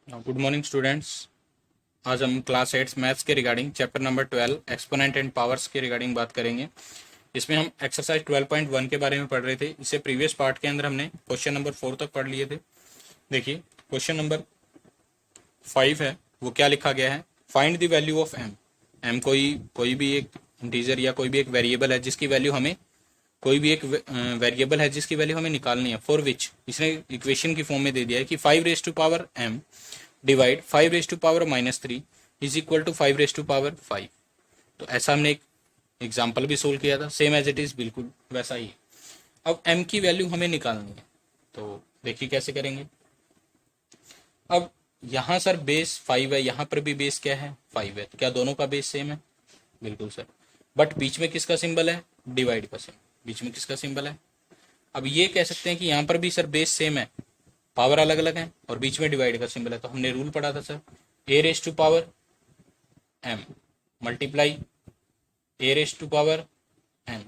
Good morning students. आज हम class 8 maths के regarding chapter number 12 exponent and powers के रिगार्डिंग बात करेंगे। इसमें हम एक्सरसाइज 12.1 के बारे में पढ़ रहे थे। इससे प्रीवियस पार्ट के अंदर हमने क्वेश्चन नंबर 4 तक पढ़ लिए थे। देखिए क्वेश्चन नंबर 5 है, वो क्या लिखा गया है, find the value of M. M कोई भी एक इंटीजर या कोई भी एक वेरिएबल है जिसकी वैल्यू हमें वेरिएबल है जिसकी वैल्यू हमें निकालनी है, फॉर विच इसने इक्वेशन की फॉर्म में दे दिया है कि 5 raise to power M divide 5 raise to power -3 is equal to 5 raise to power 5। तो ऐसा हमने एक एग्जाम्पल भी सोल्व किया था, सेम एज इट इज, बिल्कुल वैसा ही है। अब m की वैल्यू हमें निकालनी है, तो देखिए कैसे करेंगे। अब यहाँ सर बेस 5 है, यहाँ पर भी बेस क्या है 5 है, तो क्या दोनों का बेस सेम है? बिल्कुल सर। बट बीच में किसका सिंबल है? डिवाइड का सिंबल। बीच में किसका सिंबल है? अब ये कह सकते हैं कि यहाँ पर भी सर बेस सेम है, पावर अलग अलग है और बीच में डिवाइड का सिंबल है। तो हमने रूल पढ़ा था sir, A raise to power M multiply A raise to power N.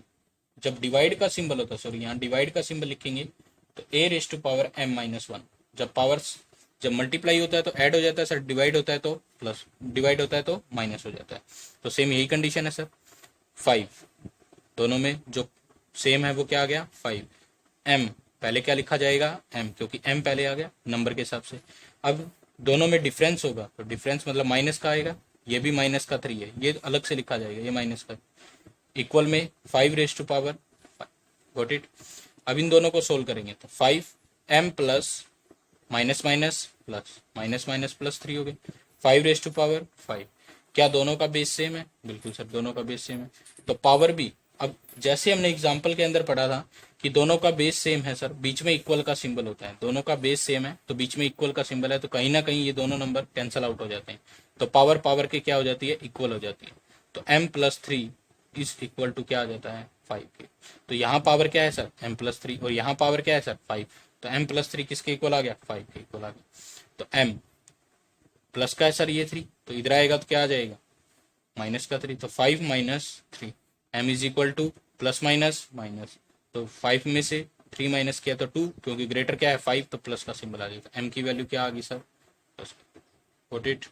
जब डिवाइड का सिंबल होता है, सॉरी यहाँ डिवाइड का सिंबल लिखेंगे तो a raise to power m-1। जब पावर्स जब मल्टीप्लाई होता है तो ऐड हो जाता है सर, डिवाइड होता है तो प्लस, डिवाइड होता है तो माइनस हो जाता है। तो सेम यही कंडीशन है सर। 5 दोनों में जो सेम है वो क्या आ गया 5। m पहले क्या लिखा जाएगा m, क्योंकि m पहले आ गया नंबर के हिसाब से। अब दोनों में डिफरेंस होगा तो डिफरेंस मतलब माइनस का आएगा, ये भी -3 है, ये अलग से लिखा जाएगा, ये माइनस का। इक्वल में 5 raise to power 5। Got it. अब इन दोनों को सोल्व करेंगे तो 5m plus minus minus plus minus minus plus 3 हो गए, 5 रेज टू पावर 5। क्या दोनों का बेस सेम है? बिल्कुल सर, दोनों का बेस सेम है। तो पावर भी, अब जैसे हमने एग्जाम्पल के अंदर पढ़ा था कि दोनों का बेस सेम है सर, बीच में इक्वल का सिंबल होता है। दोनों का बेस सेम है तो बीच में इक्वल का सिंबल है, तो कहीं ना कहीं ये दोनों नंबर कैंसल आउट हो जाते हैं। तो पावर पावर के क्या हो जाती है? इक्वल हो जाती है। तो m+3 इज इक्वल टू क्या आ जाता है 5 के। तो यहाँ पावर क्या है सर m+3 और यहाँ पावर क्या है सर 5। तो m+3 किसके इक्वल आ गया? 5 के इक्वल आ गया। तो m प्लस का है सर ये 3, तो इधर आएगा तो क्या आ जाएगा माइनस का 3। तो 5 - 3 m is equal two plus minus minus. तो 5 में से 3 माइनस किया तो 2, क्योंकि ग्रेटर क्या है 5, तो प्लस का सिंबल आ जाएगा। m की वैल्यू क्या आ गई sir plus. Got it.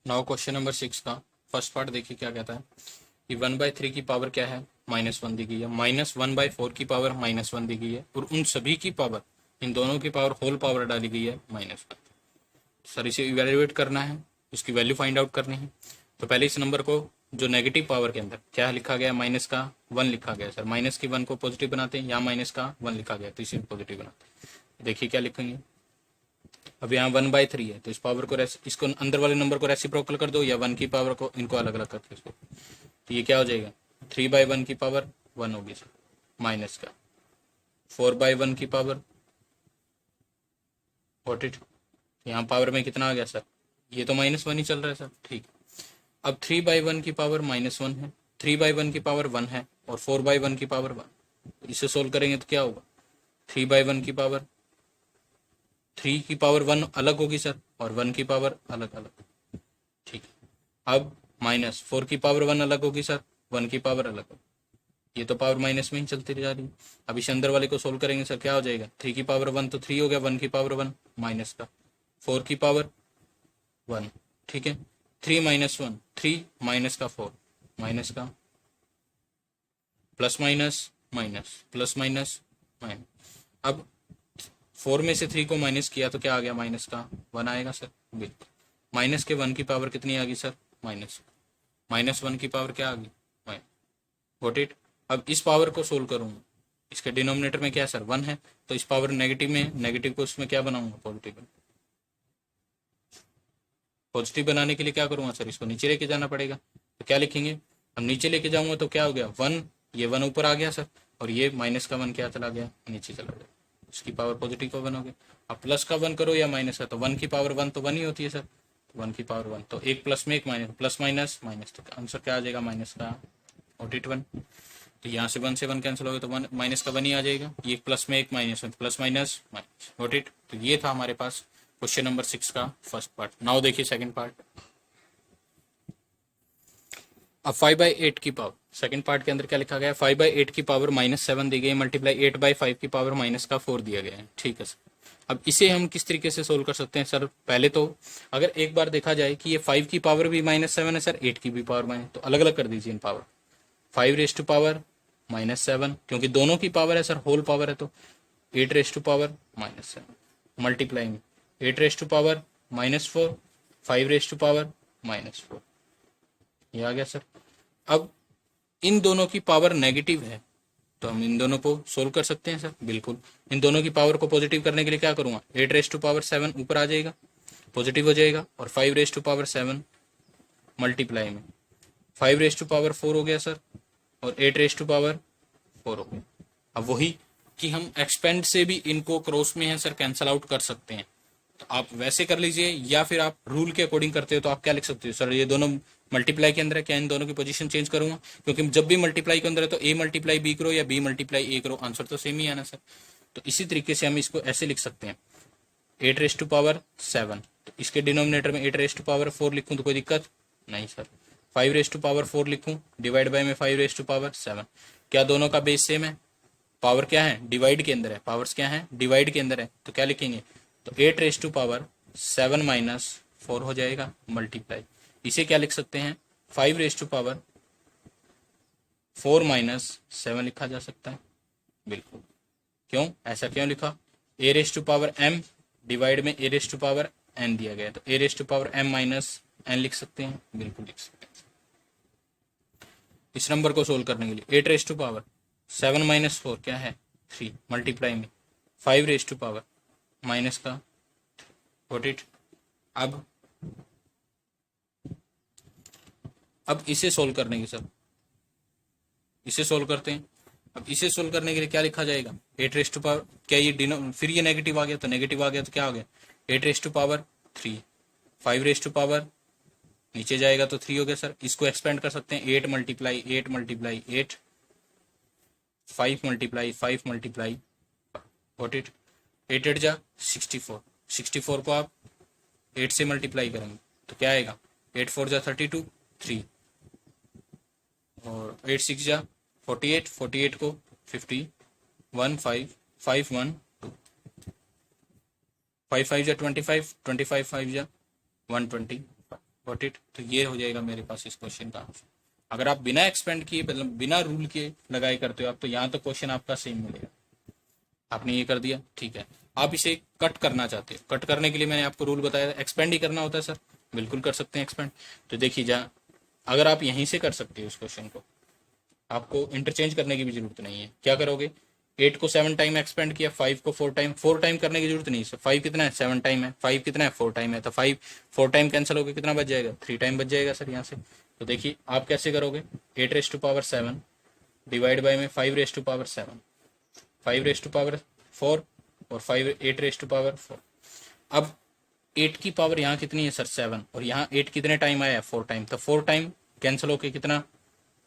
Now question number 6 का फर्स्ट पार्ट देखिए क्या कहता है कि 1/3 की पावर क्या है -1 दी गई है, -1/4 की पावर -1 दी गई है, और उन सभी की पावर, इन दोनों की पावर होल पावर डाली गई है -1। सर इसे इवेल्युएट करना है, इसकी वैल्यू फाइंड आउट करनी है। तो पहले इस नंबर को जो नेगेटिव पावर के अंदर क्या लिखा गया, माइनस का 1 लिखा गया सर, माइनस की 1 को पॉजिटिव बनाते हैं, यहाँ माइनस का 1 लिखा गया तो इसे पॉजिटिव बनाते हैं। देखिए क्या लिखेंगे। अब यहाँ 1/3 है तो इस पावर को इसको अंदर वाले नंबर को रेसिप्रोकल कर दो, या 1 की पावर को इनको अलग अलग करके इसको, तो ये क्या हो जाएगा 3/1 की पावर 1 होगी सर, माइनस का 4/1 की पावर। What it. यहाँ पावर में कितना आ गया सर, ये तो -1 ही चल रहा है सर, ठीक। अब 3/1 की पावर -1 है, 3/1 की पावर 1 है, और 4/1 की पावर 1। इसे सोल्व करेंगे तो क्या होगा, 3/1 की पावर 3 की पावर 1 अलग होगी सर, और 1 की पावर अलग अलग, ठीक है। अब -4 की पावर 1 अलग होगी सर, 1 की पावर अलग होगी, ये तो पावर माइनस में ही चलती जा रही है। अब इस अंदर वाले को सोल्व करेंगे सर, क्या हो जाएगा 3 की पावर 1 तो 3 हो गया, 1 की पावर 1 माइनस का 4 की पावर 1, ठीक है। 3 - 1 3 माइनस का 4 माइनस का plus minus minus plus minus minus. अब 4 में से 3 को माइनस किया तो क्या आ गया माइनस का 1 आएगा सर, बिल्कुल। माइनस के 1 की पावर कितनी आ गई सर -1 की पावर क्या आ गई माइनस। Got it. अब इस पावर को सोल्व करूंगा, इसके डिनोमिनेटर में क्या सर 1 है, तो इस पावर नेगेटिव में, नेगेटिव को उसमें क्या बनाऊंगा पॉजिटिव। पॉजिटिव बनाने के लिए क्या करूंगा सर, इसको नीचे लेके जाना पड़ेगा। तो क्या लिखेंगे, अब नीचे लेके जाऊंगा तो क्या हो गया 1, ये 1 ऊपर आ गया सर, और ये माइनस का 1 क्या चला गया नीचे चला गया, इसकी पावर पॉजिटिव का 1 हो गया। अब प्लस का 1 करो या माइनस का, तो 1 की पावर 1 तो 1 ही होती है सर, 1 की पावर 1, तो एक प्लस में एक माइनस, प्लस माइनस माइनस, तो आंसर क्या आ जाएगा माइनस का 41। तो यहाँ से 1 से 1 कैंसिल हो गया, तो 1 माइनस का 1 ही आ जाएगा, ये प्लस में एक minus, plus minus minus. Got it. तो ये था हमारे पास क्वेश्चन नंबर 6 का फर्स्ट पार्ट। नाउ देखिए सेकंड पार्ट। अब 5/8 की पावर, सेकंड पार्ट के अंदर क्या लिखा गया है, 5/8 की पावर -7 दी गई, मल्टीप्लाई 8/5 की पावर माइनस का 4 दिया गया है, ठीक है सर। अब इसे हम किस तरीके से सोल्व कर सकते हैं सर? पहले तो अगर एक बार देखा जाए कि ये 5 की पावर भी -7 है सर, 8 की भी पावर माइनस, तो अलग अलग कर दीजिए इन पावर। 5 रेस टू पावर -7, क्योंकि दोनों की पावर है सर, होल पावर है, तो 8 रेस टू पावर -7 मल्टीप्लाई में 8 raise to power -4, 5 raise to power -4, ये आ गया सर। अब इन दोनों की पावर नेगेटिव है, तो हम इन दोनों को सोल्व कर सकते हैं सर, बिल्कुल। इन दोनों की पावर को पॉजिटिव करने के लिए क्या करूंगा, 8 रेस टू पावर 7 ऊपर आ जाएगा, पॉजिटिव हो जाएगा, और 5 रेस टू पावर 7 मल्टीप्लाई में 5 रेस टू पावर 4 हो गया सर, और 8 रेस टू पावर 4 हो गया। अब वही कि हम एक्सपेंड से भी इनको क्रॉस में है सर कैंसल आउट कर सकते हैं, तो आप वैसे कर लीजिए, या फिर आप रूल के अकॉर्डिंग करते हो तो आप क्या लिख सकते हो सर, ये दोनों मल्टीप्लाई के अंदर है, क्या इन दोनों की पोजीशन चेंज करूंगा? क्योंकि जब भी मल्टीप्लाई के अंदर है तो ए मल्टीप्लाई बी करो या बी मल्टीप्लाई ए करो, आंसर तो सेम ही है ना सर। तो इसी तरीके से हम इसको ऐसे लिख सकते हैं, 8 रेस टू पावर 7, तो इसके डिनोमिनेटर में 8 रेस टू पावर 4 लिखूं तो कोई दिक्कत नहीं सर। 5 रेस टू पावर 4 लिखूं, डिवाइड बाय में 5 रेस टू पावर 7, क्या दोनों का बेस सेम है? पावर क्या है, डिवाइड के अंदर है, पावर्स क्या है, डिवाइड के अंदर है, तो क्या लिखेंगे, तो 8 रेस टू पावर 7 -4 हो जाएगा मल्टीप्लाई, इसे क्या लिख सकते हैं, 5 रेस टू पावर 4 -7 लिखा जा सकता है, बिल्कुल। क्यों, ऐसा क्यों लिखा, a raise to power m divide में a raise to power n दिया गया है, तो a raise to power m -n लिख सकते हैं, बिल्कुल लिख सकते हैं। इस नंबर को सोल्व करने के लिए 8 रेस टू पावर 7 -4 क्या है, 3 मल्टीप्लाई में 5 रेस टू पावर माइनस का गॉट इट। अब इसे सोल्व करने के सर, इसे सोल्व करते हैं। अब इसे सोल्व करने के लिए क्या लिखा जाएगा, 8 रेस टू पावर, क्या ये फिर ये नेगेटिव आ गया, तो नेगेटिव आ गया तो क्या हो गया, 8 raise to power 3, 5 raise to power नीचे जाएगा तो 3 हो गया सर। इसको एक्सपेंड कर सकते हैं, 8 multiply 8 multiply 8, 5 multiply 5 multiply got it, 8 8 जा 64, 64 को आप 8 से मल्टीप्लाई करेंगे तो क्या आएगा, 8 4 जा 32, 3, और 8 6 जा 48, 48 को 50, 1 5 5 1 2, 5 5 जा 25, 25 5 जा 120, गॉट इट। तो ये हो जाएगा मेरे पास इस क्वेश्चन का आंसर। अगर आप बिना एक्सपेंड किए, मतलब बिना रूल के लगाए करते हो आप, तो यहाँ तो क्वेश्चन आपका सेम मिलेगा। आपने ये कर दिया, ठीक है। आप इसे कट करना चाहते हो, कट करने के लिए मैंने आपको रूल बताया था, एक्सपेंड ही करना होता है सर, बिल्कुल कर सकते हैं एक्सपेंड। तो देखिए, जहाँ अगर आप यहीं से कर सकते हो इस क्वेश्चन को, आपको इंटरचेंज करने की भी जरूरत नहीं है। क्या करोगे, 8 को 7 टाइम एक्सपेंड किया, 5 को 4 टाइम करने की जरूरत नहीं है। 5 कितना है, 7 टाइम है, 5 कितना है, 4 टाइम है, तो 5 4 टाइम कैंसिल होकर कितना बच जाएगा, 3 टाइम बच जाएगा सर यहाँ से। तो देखिए आप कैसे करोगे, 8 raise to power 7 divide by में 5 raise to power 7, 5 raise to power 4 और 8 रेस टू पावर 4। अब 8 की पावर यहाँ कितनी है सर, 7, और यहाँ 8 कितने टाइम आया है, 4 टाइम, तो 4 टाइम कैंसिल होके कितना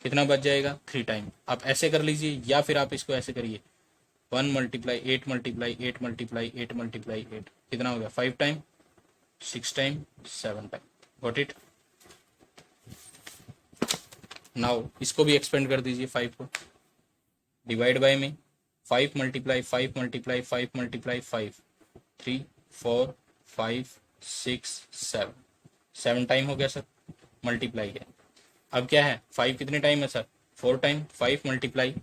कितना बच जाएगा, 3 टाइम। आप ऐसे कर लीजिए, या फिर आप इसको ऐसे करिए, 1 मल्टीप्लाई 8 मल्टीप्लाई 8 मल्टीप्लाई 8 मल्टीप्लाई 8 कितना हो गया, 5 time 6 time 7 time, got it. Now इसको भी एक्सपेंड कर दीजिए, 5 को डिवाइड बाय में 5 मल्टीप्लाई 5 मल्टीप्लाई 5 मल्टीप्लाई 5, 3 4 5 6 7, 7 टाइम हो गया सर, मल्टीप्लाई है। अब क्या है, 5 कितने टाइम है sir, 4 time, 5 multiply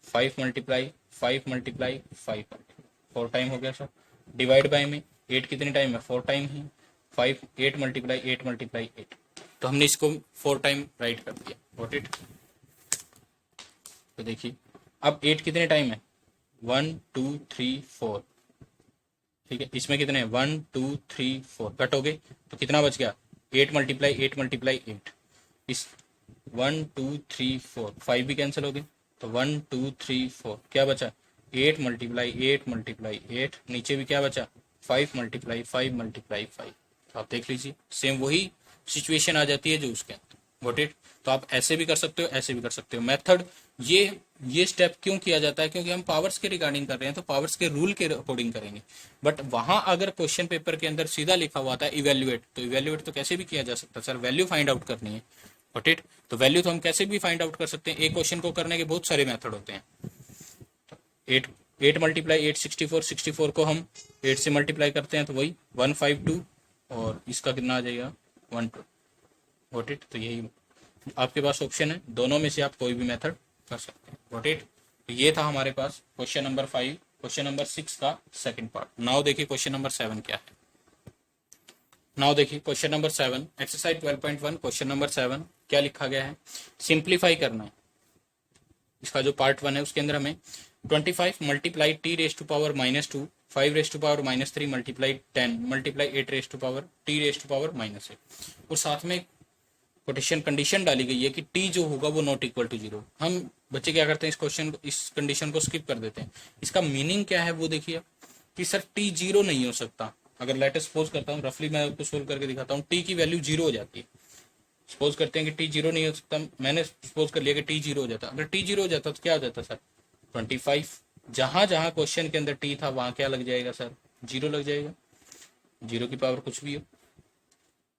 5 multiply 5 multiply 5, 4 time हो गया सर। डिवाइड बाय में 8 कितने टाइम है, 4 टाइम ही, 5 8 मल्टीप्लाई 8 मल्टीप्लाई 8, तो हमने इसको 4 टाइम राइट कर दिया, गॉट इट। तो देखिए अब 8 कितने टाइम है, 1 2 3 4, ठीक है। इसमें कितने 1 2 3 4 कट हो गए, तो कितना बच गया, 8 मल्टीप्लाई 8 मल्टीप्लाई 8, इस 1 2 3 4 5 भी कैंसिल हो गए, तो 1 2 3 4 क्या बचा, 8 मल्टीप्लाई 8 मल्टीप्लाई 8, नीचे भी क्या बचा, 5 मल्टीप्लाई 5 मल्टीप्लाई 5। तो आप देख लीजिए सेम वही सिचुएशन आ जाती है जो उसके अंदर, गॉट इट। तो आप ऐसे भी कर सकते हो, ऐसे भी कर सकते हो। मेथड ये स्टेप क्यों किया जाता है, क्योंकि हम पावर्स के रिगार्डिंग कर रहे हैं, तो पावर्स के रूल के अकॉर्डिंग करेंगे। बट वहां अगर क्वेश्चन पेपर के अंदर सीधा लिखा हुआ था इवेल्युएट, तो इवेल्युएट तो कैसे भी किया जा सकता है सर, वैल्यू फाइंड आउट करनी है, गॉट इट। तो वैल्यू तो हम कैसे भी फाइंड आउट कर सकते हैं, एक क्वेश्चन को करने के बहुत सारे मेथड होते हैं। 8 8 मल्टीप्लाई 8 64, 64 को हम 8 से मल्टीप्लाई करते हैं तो वही 152 और इसका कितना आ जाएगा 12। Got it. तो यही आपके पास ऑप्शन है, दोनों में से आप कोई भी मेथड कर सकते हैं। Got it. तो ये था हमारे पास क्वेश्चन नंबर 5, क्वेश्चन नंबर 6 का सेकंड पार्ट। नाउ देखिए क्वेश्चन नंबर 7 क्या है। नाउ देखिए question number 7, exercise 12.1 question number 7 क्या लिखा गया है, सिंप्लीफाई करना है। इसका जो पार्ट 1 है उसके अंदर हमें 25 multiply T raise to power -2, 5 raise to power -3 multiply 10 multiply 8 raise to power T raise to power -8 और साथ में कोटेशन कंडीशन डाली गई है कि टी जो होगा वो नॉट इक्वल टू 0। हम बच्चे क्या करते हैं, इस क्वेश्चन को, इस कंडीशन को स्किप कर देते हैं। इसका मीनिंग क्या है वो देखिए कि सर टी 0 नहीं हो सकता। अगर लेट सपोज करता हूँ, रफली मैं आपको सोल्व करके दिखाता हूँ, टी की वैल्यू 0 हो जाती है। सपोज करते हैं कि टी 0 नहीं हो सकता, मैंने सपोज कर लिया कि टी 0 हो जाता। अगर टी 0 हो जाता तो क्या हो जाता सर 25। जहां जहां क्वेश्चन के अंदर टी था वहां क्या लग जाएगा सर 0 लग जाएगा, 0 की पावर कुछ भी हो।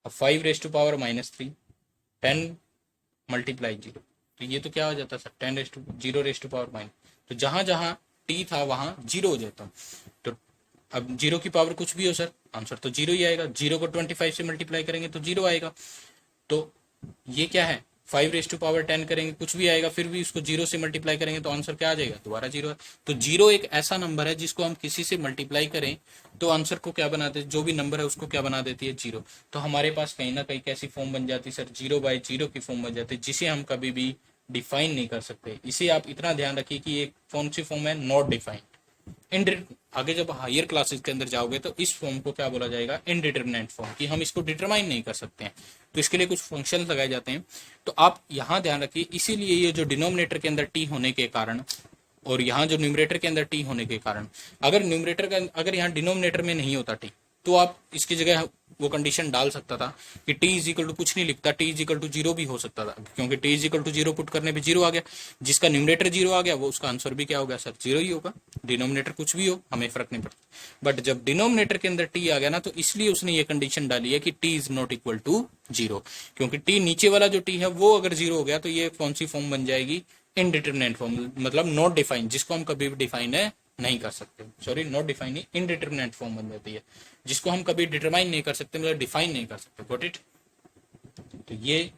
अब 5 रेस टू पावर -3 10 मल्टीप्लाई 0, तो ये तो क्या हो जाता sir 10 raise to 0 raise to power minus. तो जहां जहां टी था वहां 0 हो जाता। तो अब 0 की पावर कुछ भी हो सर, आंसर तो 0 ही आएगा। 0 को 25 से मल्टीप्लाई करेंगे तो 0 आएगा। तो ये क्या है 5 रेस टू पावर 10 करेंगे कुछ भी आएगा, फिर भी उसको 0 से मल्टीप्लाई करेंगे तो आंसर क्या आ जाएगा, दोबारा 0 है। तो 0 एक ऐसा नंबर है जिसको हम किसी से मल्टीप्लाई करें तो आंसर को क्या बना देते, जो भी नंबर है उसको क्या बना देती है 0। तो हमारे पास कहीं ना कहीं कैसी फॉर्म बन जाती है सर 0/0 की फॉर्म बन जाती है, जिसे हम कभी भी डिफाइन नहीं कर सकते। इसे आप इतना ध्यान रखिए कि ये कौन सी फॉर्म है, नॉट डिफाइंड। आगे जब हायर क्लासेस के अंदर जाओगे तो इस फॉर्म को क्या बोला जाएगा, इनडिटरमिनेंट फॉर्म, कि हम इसको डिटरमाइन नहीं कर सकते हैं। तो इसके लिए कुछ फंक्शन लगाए जाते हैं। तो आप यहाँ ध्यान रखिए, इसीलिए ये जो डिनोमिनेटर के अंदर टी होने के कारण और यहाँ जो न्यूमरेटर के अंदर टी होने के कारण, अगर न्यूमरेटर का अगर यहाँ डिनोमिनेटर में नहीं होता टी तो आप इसकी जगह वो कंडीशन डाल सकता था कि टी इज इक्वल टू कुछ नहीं लिखता, टी इज इक्वल टू 0 भी हो सकता था, क्योंकि T is equal to 0 put करने पे 0 आ गया। जिसका न्यूमरेटर 0 आ गया वो उसका आंसर भी क्या हो गया सर 0 ही होगा। डिनोमिनेटर कुछ भी हो हमें फर्क नहीं पड़ता। बट जब डिनोमिनेटर के अंदर टी आ गया ना, तो इसलिए उसने ये कंडीशन डाली है कि T is not equal to 0, क्योंकि टी नीचे वाला जो टी है वो अगर 0 हो गया तो ये कौन सी फॉर्म बन जाएगी, इनडिटरमिनेट फॉर्म, मतलब नॉट डिफाइन, जिसको हम कभी भी डिफाइन है नहीं कर सकते। Sorry not define, indeterminate form बन जाती है, जिसको हम कभी डिटरमाइन नहीं कर सकते, मतलब डिफाइन नहीं कर सकते। Got it. तो ये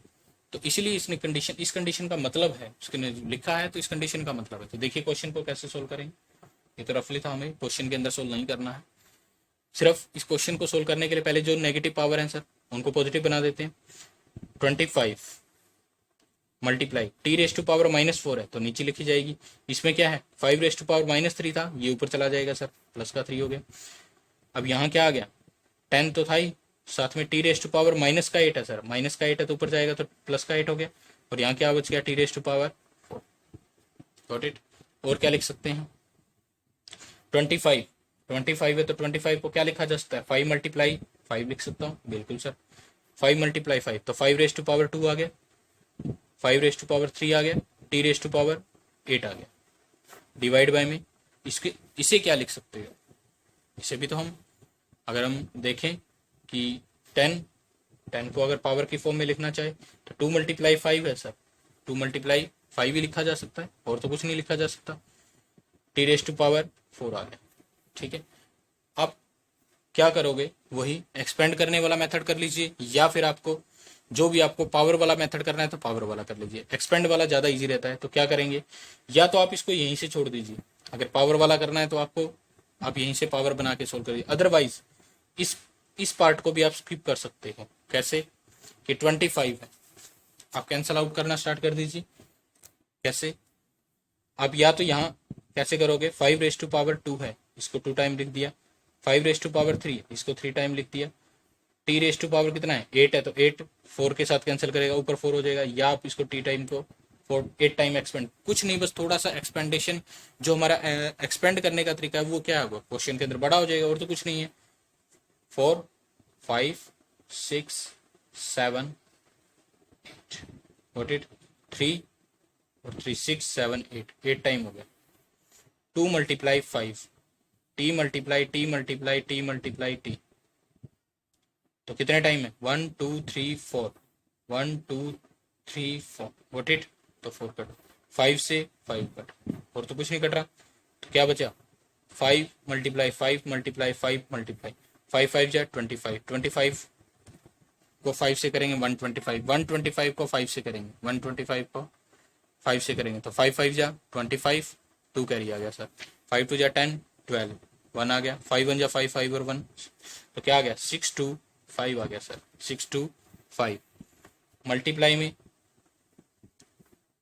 तो इसलिए इसने कंडीशन, इस कंडीशन का मतलब है, उसने लिखा है तो इस कंडीशन का मतलब है। तो देखिए क्वेश्चन को कैसे सोल्व करेंगे। ये तो रफली था, हमें क्वेश्चन के अंदर सोल्व नहीं करना है। सिर्फ इस क्वेश्चन को सोल्व करने के लिए पहले जो नेगेटिव पावर है सर उनको पॉजिटिव बना देते हैं। 25 multiply T raise to power -4 है तो नीचे लिखी जाएगी। इसमें क्या है 5 रेस टू पावर -3 था, ये ऊपर चला जाएगा सर, प्लस का 3 हो गया। अब यहाँ क्या आ गया 10 तो था ही, साथ में टी रेस टू पावर -8 है सर, -8 है तो ऊपर जाएगा तो प्लस का 8 हो गया। और यहाँ क्या बच गया T raise to power 4। Got it. और क्या लिख सकते हैं 25 है तो 25 को क्या लिखा जा सकता है 5 मल्टीप्लाई 5 लिख सकता हूँ, बिल्कुल सर। 5 मल्टीप्लाई 5 तो 5 रेस टू पावर 2 आ गया, 5 रेस टू पावर 3 आ गया, टी रेस टू पावर 8 आ गया। डिवाइड बाय में इसके इसे क्या लिख सकते हो, इसे भी तो हम अगर हम देखें कि 10 को अगर पावर की फॉर्म में लिखना चाहे तो 2 मल्टीप्लाई 5 है सर, 2 मल्टीप्लाई 5 ही लिखा जा सकता है, और तो कुछ नहीं लिखा जा सकता। टी रेस टू पावर 4 आ गया। ठीक है, आप क्या करोगे, वही एक्सपेंड करने वाला मेथड कर लीजिए, या फिर आपको जो भी आपको पावर वाला मेथड करना है तो पावर वाला कर लीजिए। एक्सपेंड वाला ज्यादा इजी रहता है, तो क्या करेंगे, या तो आप इसको यहीं से छोड़ दीजिए, अगर पावर वाला करना है तो आपको आप यहीं से पावर बना के सोल्व करिए। अदरवाइज इस पार्ट को भी आप स्किप कर सकते हो। कैसे कि 25 है, आप कैंसल आउट करना स्टार्ट कर दीजिए। कैसे, आप या तो यहाँ कैसे करोगे 5 रेस टू पावर 2 है, इसको 2 टाइम लिख दिया। 5 रेस टू पावर 3 इसको 3 टाइम लिख दिया। टी रेस टू पावर कितना है 8 है तो 8 4 के साथ कैंसिल करेगा, ऊपर 4 हो जाएगा। या आप इसको टी टाइम को 8 टाइम एक्सपेंड, कुछ नहीं बस थोड़ा सा एक्सपेंडेशन, जो हमारा एक्सपेंड करने का तरीका है वो क्या होगा, क्वेश्चन के अंदर बड़ा हो जाएगा, और तो कुछ नहीं है। 4 5 6 7 8 वॉट इट 3 और 3 6 7 8 टाइम हो गया। 2 multiply 5 T multiply t multiply t multiply T, तो कितने टाइम है 1 2 3 4 1 2 3 4 वॉट इट, तो 4 कट, 5 से 5 कट, और तो कुछ नहीं कट रहा, तो क्या बचा 5 मल्टीप्लाई 5 मल्टीप्लाई 5 मल्टीप्लाई 5 5 जा 25, 25 को 5 से करेंगे 125, 125 को 5 से करेंगे 125 को 5 से करेंगे तो 5 5 जा 25, 2 कैरी आ गया सर, 5 2 जा 10, 12, 1 आ गया, 5 1 जा 5, 5 और 1 तो क्या आ गया 6 2 5 आ गया सर, 6 2 5। मल्टीप्लाई में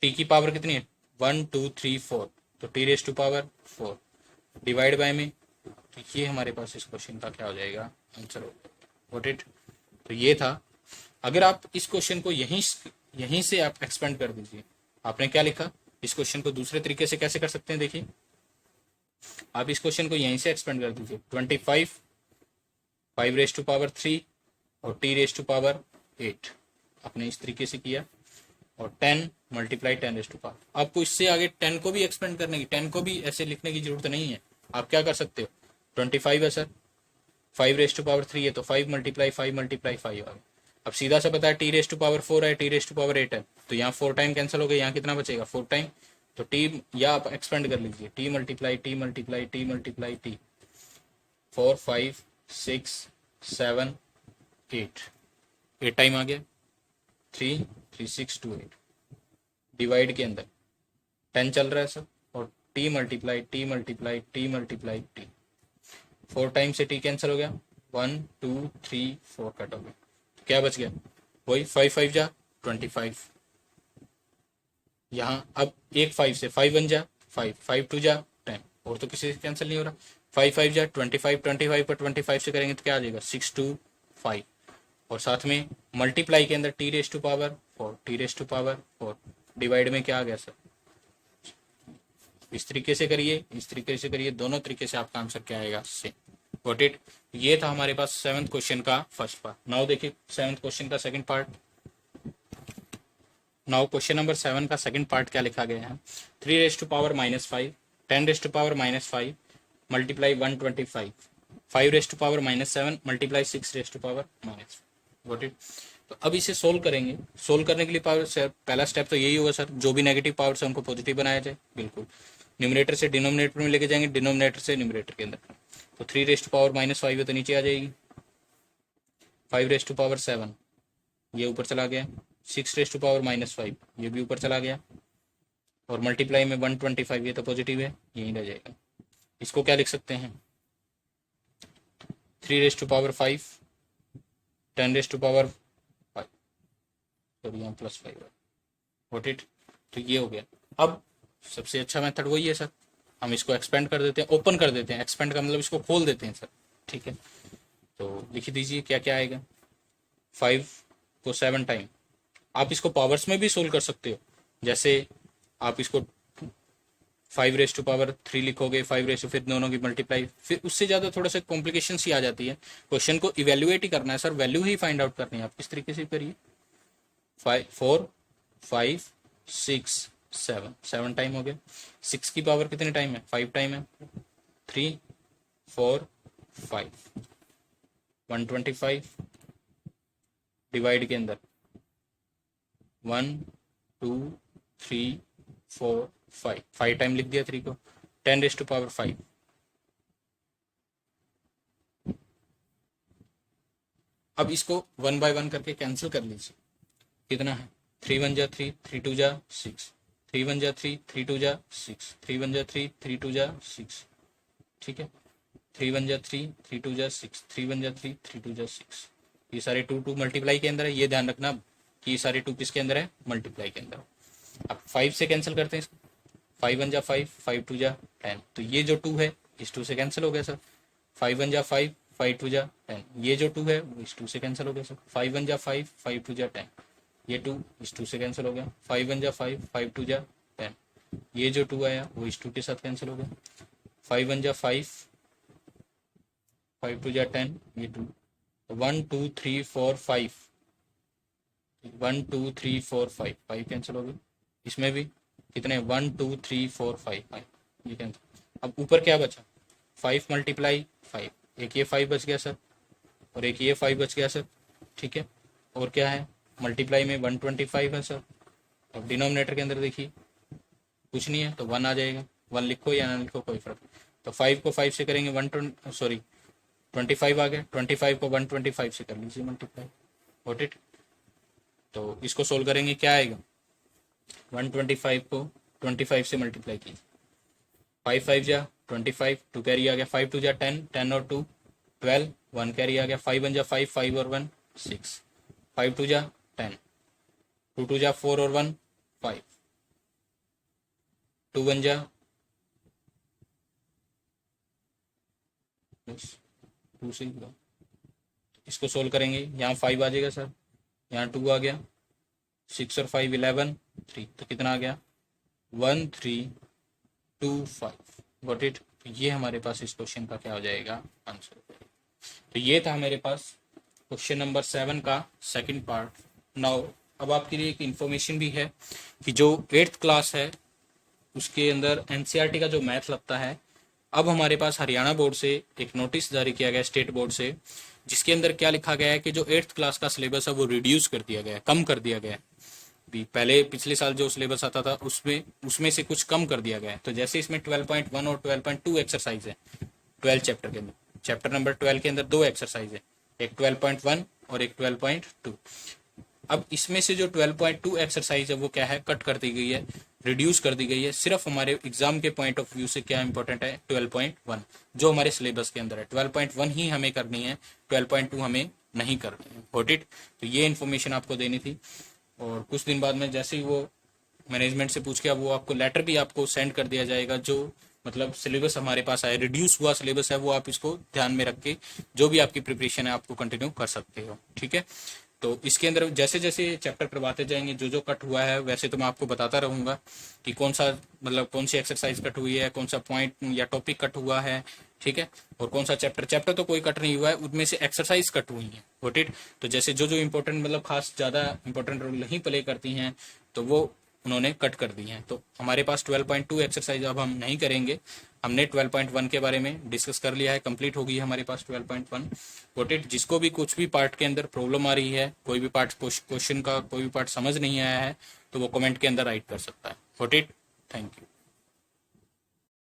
टी की पावर कितनी है 1 2 3 4 तो T raise to power 4, divide by में तो ये हमारे पास इस क्वेश्चन का क्या हो जाएगा आंसर हो गॉट इट। तो ये था। अगर आप इस क्वेश्चन को यहीं से आप एक्सपेंड कर दीजिए, आपने क्या लिखा, इस क्वेश्चन को दूसरे तरीके से कैसे कर सकते हैं, देखिए आप इस क्वेश्चन को यहीं से एक्सपेंड कर दीजिए 25 5 रेस टू पावर 3 और टी रेस टू पावर 8 आपने इस तरीके से किया और 10 मल्टीप्लाई 10 रेस टू पावर। आपको इससे आगे 10 को भी एक्सपेंड करने की, 10 को भी ऐसे लिखने की जरूरत नहीं है, आप क्या कर सकते हो 25 है सर, 5 रेस टू पावर 3 है तो 5 मल्टीप्लाई 5 मल्टीप्लाई 5 आ गया। अब सीधा सा पता है टी रेस टू पावर 4 है, टी रेस टू पावर 8 है तो यहाँ 4 टाइम कैंसिल हो गया, यहाँ कितना बचेगा 4 टाइम, तो टी या आप एक्सपेंड कर लीजिए t multiply t multiply t multiply t 4 5 6 7 8 time आ गया 3 3 6 2 8 डिवाइड के अंदर 10 चल रहा है सर और T multiply t multiply t multiply t 4 time से टी कैंसिल हो गया 1 2 3 4 कट हो गया, तो क्या बच गया वही 5 5 जा 25। यहाँ अब एक 5 से 5 1 जा 5 5 2 जा 10 और तो किसी से कैंसिल नहीं हो रहा, 5 5 जा 25, 25 पर 25 से करेंगे तो क्या आ जाएगा 6 2 5 और साथ में मल्टीप्लाई के अंदर T raise to power 4 T raise to power 4 divide में क्या आ गया सर, इस तरीके से करिए इस तरीके से करिए, दोनों तरीके से आपका आंसर क्या आएगा सेम गॉट इट। ये था हमारे पास 7th क्वेश्चन का फर्स्ट पार्ट। नाउ देखिए 7th क्वेश्चन का second part. Now question number 7 का सेकंड पार्ट क्या लिखा गया है, 3 raise to power -5 10 raise to power -5 multiply 125 5 raise to power -7 multiply 6 raise to power got it. तो अब इसे सोल्व करेंगे, सोल्व करने के लिए पावर सर पहला स्टेप तो यही होगा सर, जो भी नेगेटिव पावर है उनको पॉजिटिव बनाया जाए, बिल्कुल न्यूमरेटर से डिनोमिनेटर में लेके जाएंगे, डिनोमिनेटर से न्यूमरेटर के अंदर। तो 3 रेस टू पावर -5 है तो नीचे आ जाएगी, 5 रेस टू पावर 7 ये ऊपर चला गया, 6 रेस टू पावर -5 ये भी ऊपर चला गया और मल्टीप्लाई में 125 ये तो पॉजिटिव है यहीं रह जाएगा। इसको क्या लिख सकते हैं 3 raise to power 5 10 raise to power 5 तो यहाँ +5 व्हाट इट। तो ये हो गया। अब सबसे अच्छा मेथड वही है सर, हम इसको एक्सपेंड कर देते हैं, ओपन कर देते हैं, एक्सपेंड का मतलब इसको खोल देते हैं सर, ठीक है। तो लिख दीजिए क्या क्या आएगा, 5 को 7 टाइम, आप इसको पावर्स में भी सोल्व कर सकते हो, जैसे आप इसको 5 रेस टू पावर 3 लिखोगे, 5 रेस टू फिर दोनों की मल्टीप्लाई, फिर उससे ज़्यादा थोड़ा सा कॉम्प्लिकेशन सी आ जाती है। क्वेश्चन को इवेल्युएट ही करना है सर, वैल्यू ही फाइंड आउट करनी है, आप इस तरीके से करिए 4 5 6 7 टाइम हो गया, 6 की पावर कितने टाइम है 5 टाइम है, 3 4 5 125 डिवाइड के अंदर 1 2 3 4 5 टाइम लिख दिया 3 को, 10 रेस टू पावर 5 अब इसको 1 बाय 1 करके कैंसिल कर लीजिए, कितना है 3 1 जा 3 3 2 जा 6 3 1 जा 3 3 2 जा 6 3 1 जा 3 3 2 जा 6 ठीक है, 3 1 जा 3 3 2 जा 6 3 1 जा 3 3 2 जा 6 ये सारे 2 2 मल्टीप्लाई के अंदर है, ये ध्यान रखना कि ये सारे 2 किसके अंदर है मल्टीप्लाई के अंदर। अब 5 से कैंसिल करते हैं इसको, 5 1 जा 5 5 2 जा 10 तो ये जो 2 है इस 2 से कैंसिल हो गया सर, 5 1 जा 5 5 2 जा 10 ये जो 2 है वो इस 2 से कैंसिल हो गया सर, 5 1 जा 5 5 2 जा 10 ये 2 इस 2 से कैंसिल हो गया, 5 1 जा 5 5 2 जा 10 ये जो 2 आया वो इस 2 के साथ कैंसिल हो गया, 5 1 जा 5 5 2 जा 10 ये 2 1 2 3 4 5 1 2 3 4 5 5 कैंसिल हो गए, इसमें भी कितने 1 2 3 4 5 5 ये कैंसिल। अब ऊपर क्या बचा 5 मल्टीप्लाई 5, एक ये 5 बच गया सर और एक ये 5 बच गया सर, ठीक है। और क्या है मल्टीप्लाई में 125 है सर। अब डिनोमिनेटर के अंदर देखिए कुछ नहीं है तो 1 आ जाएगा, 1 लिखो या ना लिखो कोई फर्क नहीं। तो 5 को 5 से करेंगे 25 आ गया, 25 को 125 से कर लीजिए मल्टीप्लाई, गॉट इट। तो इसको सोल्व करेंगे, क्या आएगा, 125 को 25 से मल्टीप्लाई कीजिए, 5 5 जा 25, 2 कैरी आ गया, 5 2 जा 10, 10 और 2 12, 1 कैरी आ गया, 5 1 जा 5, 5 और 1 6, 5 2 जा 10, 2 2 जा 4 और 1 5, 2 1 जा 2 से, इसको सोल्व करेंगे, यहाँ 5 आ जाएगा सर, यहाँ 2 आ गया, 6 और 5 11 3, तो कितना आ गया 1325, गॉट इट। तो ये हमारे पास इस क्वेश्चन का क्या हो जाएगा आंसर। तो ये था मेरे पास क्वेश्चन नंबर 7 का सेकंड पार्ट। नाउ अब आपके लिए एक इन्फॉर्मेशन भी है कि जो 8th क्लास है उसके अंदर एनसीईआरटी का जो मैथ लगता है, अब हमारे पास हरियाणा बोर्ड से एक नोटिस जारी किया गया स्टेट बोर्ड से, जिसके अंदर क्या लिखा गया है कि जो 8th क्लास का सिलेबस है वो रिड्यूस कर दिया गया है, कम कर दिया गया है। भी पहले पिछले साल जो सिलेबस आता था उसमें से कुछ कम कर दिया गया है। तो जैसे इसमें 12.1 और 12.2 एक्सरसाइज है 12 चैप्टर के अंदर, चैप्टर नंबर 12 के अंदर 2 एक्सरसाइज है, एक 12.1 और एक 12.2। अब इसमें से जो 12.2 एक्सरसाइज है वो क्या है, कट कर दी गई है, रिड्यूस कर दी गई है। सिर्फ हमारे एग्जाम के पॉइंट ऑफ व्यू से क्या इंपॉर्टेंट है, 12.1 जो हमारे सिलेबस के अंदर है, 12.1 ही हमें करनी है, 12.2 हमें नहीं करनी है, गॉट इट। तो ये इन्फॉर्मेशन आपको देनी थी। और कुछ दिन बाद में जैसे ही वो मैनेजमेंट से पूछ के वो आपको लेटर भी आपको सेंड कर दिया जाएगा, जो मतलब सिलेबस हमारे पास आए, रिड्यूस हुआ सिलेबस है, वो आप इसको ध्यान में रख के जो भी आपकी प्रिपरेशन है आपको कंटिन्यू कर सकते हो, ठीक है। तो इसके अंदर जैसे जैसे चैप्टर करवाते जाएंगे, जो जो कट हुआ है वैसे तो मैं आपको बताता रहूंगा कि कौन सा मतलब कौन सी एक्सरसाइज कट हुई है, कौन सा पॉइंट या टॉपिक कट हुआ है, ठीक है। और कौन सा चैप्टर तो कोई कट नहीं हुआ है, उनमें से एक्सरसाइज कट हुई है, गॉट इट। तो जैसे जो जो इंपॉर्टेंट मतलब खास ज्यादा इंपॉर्टेंट रोल नहीं प्ले करती हैं तो वो उन्होंने कट कर दी हैं। तो हमारे पास 12.2 एक्सरसाइज अब हम नहीं करेंगे, हमने 12.1 के बारे में डिस्कस कर लिया है, कंप्लीट हो गई है हमारे पास 12.1, गॉट इट। जिसको भी कुछ भी पार्ट के अंदर प्रॉब्लम आ रही है, कोई भी पार्ट क्वेश्चन का कोई भी पार्ट समझ नहीं आया है, तो वो कमेंट के अंदर राइट कर सकता है, गॉट इट। Thank you.